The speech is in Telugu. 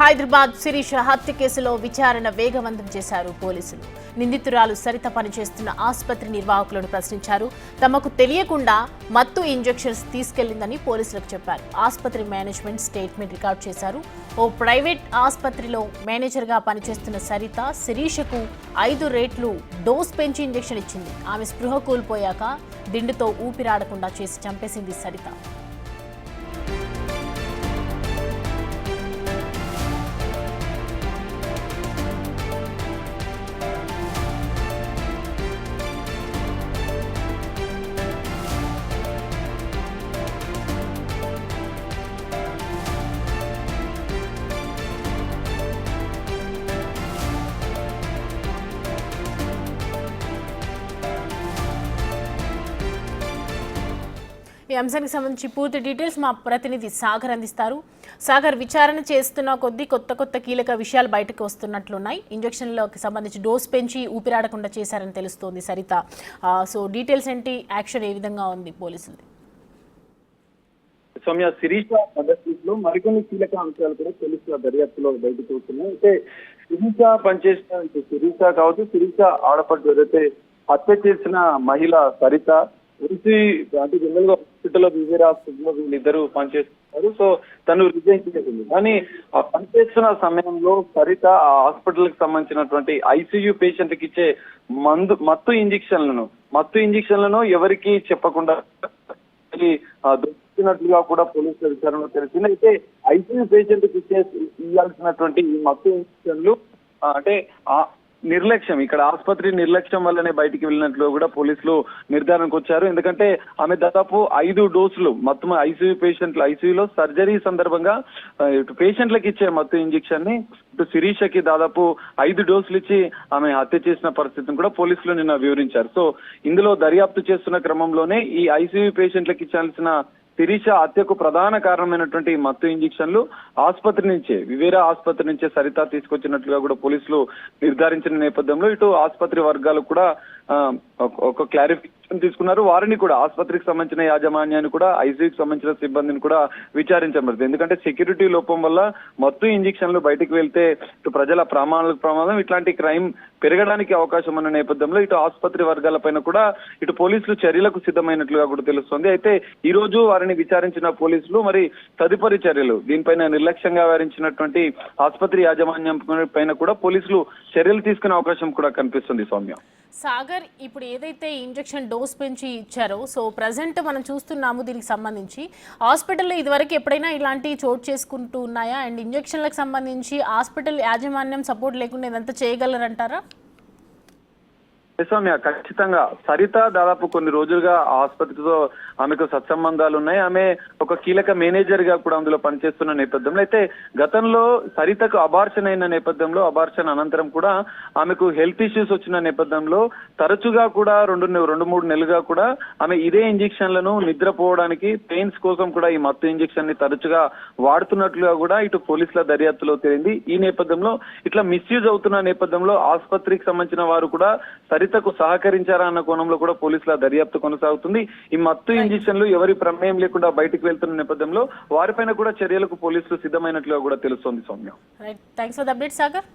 హైదరాబాద్ శిరీష హత్య కేసులో విచారణ వేగవంతం చేశారు పోలీసులు. నిందితురాలు సరిత పనిచేస్తున్న ఆసుపత్రి నిర్వాహకులను ప్రశ్నించారు. తమకు తెలియకుండా మత్తు ఇంజెక్షన్స్ తీసుకెళ్లిందని పోలీసులకు చెప్పారు. ఆసుపత్రి మేనేజ్మెంట్ స్టేట్మెంట్ రికార్డు చేశారు. ఓ ప్రైవేట్ ఆసుపత్రిలో మేనేజర్గా పనిచేస్తున్న సరిత శిరీషకు 5 రెట్లు డోస్ పెంచి ఇంజెక్షన్ ఇచ్చింది. ఆమె స్పృహ కోల్పోయాక దిండుతో ఊపిరాడకుండా చేసి చంపేసింది సరిత. ఈ అంశానికి సంబంధించి పూర్తి డీటెయిల్స్ మా ప్రతినిధి సాగర్ అందిస్తారు. సాగర్, విచారణ చేస్తున్న కొద్దీ కొత్త కీలక విషయాలు బయటకు వస్తున్నట్లున్నాయి. ఇంజెక్షన్లకు సంబంధించి డోస్ పెంచి ఊపిరాడకుండా చేశారని తెలుస్తోంది సరిత. సో డీటెయిల్స్ ఏంటి, యాక్షన్ ఏ విధంగా ఉంది పోలీసులది? సౌమ్య, శిరీష మదర్లో మరికొన్ని కీలక అంశాలు కూడా పోలీసుల దర్యాప్తులో బయటకు వస్తున్నాయి. అయితే శిరీష పనిచేసిన శిరీష కావచ్చు, శిరీష ఆడపడ్డ ఎవరైతే హత్య చేసిన మహిళ సరిత ఉరిసి అంటే జనరల్ గా హాస్పిటల్లో వివేరా హాస్పిటల్లో వీళ్ళిద్దరూ పనిచేస్తున్నారు. సో తను రిజైన్ చేసింది. కానీ ఆ పనిచేస్తున్న సమయంలో సరిత ఆ హాస్పిటల్ కి సంబంధించినటువంటి ఐసీయూ పేషెంట్ కి ఇచ్చే మత్తు ఇంజెక్షన్లను ఎవరికి చెప్పకుండా దొరికినట్లుగా కూడా పోలీసుల విచారణలో తెలిసింది. అయితే ఐసీయూ పేషెంట్ కి ఇవ్వాల్సినటువంటి మత్తు ఇంజెక్షన్లు అంటే నిర్లక్ష్యం, ఇక్కడ ఆసుపత్రి నిర్లక్ష్యం వల్లనే బయటికి వెళ్ళినట్లు కూడా పోలీసులు నిర్ధారణకు వచ్చారు. ఎందుకంటే ఆమె దాదాపు 5 డోసులు మొత్తం ఐసీయూలో సర్జరీ సందర్భంగా ఇటు పేషెంట్లకు ఇచ్చే మత్తు ఇంజెక్షన్ ని ఇటు శిరీషకి దాదాపు 5 డోసులు ఇచ్చి ఆమె హత్య చేసిన పరిస్థితిని కూడా పోలీసులు నిన్న వివరించారు. సో ఇందులో దర్యాప్తు చేస్తున్న క్రమంలోనే ఈ ఐసీయూ పేషెంట్లకు ఇచ్చాల్సిన శిరీష హత్యకు ప్రధాన కారణమైనటువంటి మత్తు ఇంజెక్షన్లు వివేరా ఆసుపత్రి నుంచే సరిత తీసుకొచ్చినట్లుగా కూడా పోలీసులు నిర్ధారించిన నేపథ్యంలో ఇటు ఆసుపత్రి వర్గాలు కూడా ఒక క్లారిఫికేషన్ తీసుకున్నారు. వారిని కూడా ఆసుపత్రికి సంబంధించిన యాజమాన్యాన్ని కూడా ఐసీయూకి సంబంధించిన సిబ్బందిని కూడా విచారించబడుతుంది. ఎందుకంటే సెక్యూరిటీ లోపం వల్ల మత్తు ఇంజెక్షన్లు బయటకు వెళ్తే ఇటు ప్రజల ప్రమాదం ఇట్లాంటి క్రైమ్ పెరగడానికి అవకాశం ఉన్న నేపథ్యంలో ఇటు ఆసుపత్రి వర్గాలపైన కూడా ఇటు పోలీసులు చర్యలకు సిద్ధమైనట్లుగా కూడా తెలుస్తోంది. అయితే ఈ రోజు వారిని విచారించిన పోలీసులు మరి తదుపరి చర్యలు దీనిపైన నిర్లక్ష్యంగా వ్యవహరించినటువంటి ఆసుపత్రి యాజమాన్యం పైన కూడా పోలీసులు చర్యలు తీసుకునే అవకాశం కూడా కనిపిస్తుంది. సౌమ్య, సాగర్, ఇప్పుడు ఏదైతే ఇంజెక్షన్ డోస్ పెంచి ఇచ్చారో, సో ప్రజెంట్ మనం చూస్తున్నాము దీనికి సంబంధించి హాస్పిటల్లో ఇదివరకు ఎప్పుడైనా ఇలాంటి చోటు చేసుకుంటూ ఉన్నాయా? అండ్ ఇంజెక్షన్లకు సంబంధించి హాస్పిటల్ యాజమాన్యం సపోర్ట్ లేకుండా ఇదంతా చేయగలరంటారా? సౌమ్య, ఖచ్చితంగా సరిత దాదాపు కొన్ని రోజులుగా ఆసుపత్రితో ఆమెకు సత్సంబంధాలు ఉన్నాయి. ఆమె ఒక కీలక మేనేజర్ గా కూడా అందులో పనిచేస్తున్న నేపథ్యంలో అయితే గతంలో సరితకు అబార్షన్ అయిన నేపథ్యంలో అబార్షన్ అనంతరం కూడా ఆమెకు హెల్త్ ఇష్యూస్ వచ్చిన నేపథ్యంలో తరచుగా కూడా 2-3 నెలలుగా కూడా ఆమె ఇదే ఇంజెక్షన్లను నిద్రపోవడానికి పెయిన్స్ కోసం కూడా ఈ మత్తు ఇంజెక్షన్ ని తరచుగా వాడుతున్నట్లుగా కూడా ఇటు పోలీసుల దర్యాప్తులో తేలింది. ఈ నేపథ్యంలో ఇట్లా మిస్యూజ్ అవుతున్న నేపథ్యంలో ఆసుపత్రికి సంబంధించిన వారు కూడా సరితకు సహకరించారా అన్న కోణంలో కూడా పోలీసుల దర్యాప్తు కొనసాగుతుంది. ఈ మత్తు ఇంజెక్షన్లు ఎవరి ప్రమేయం లేకుండా బయటకు వెళ్తున్న నేపథ్యంలో వారిపైన కూడా చర్యలకు పోలీసులు సిద్ధమైనట్లుగా కూడా తెలుస్తోంది. Soumya, thanks for the update Sagar.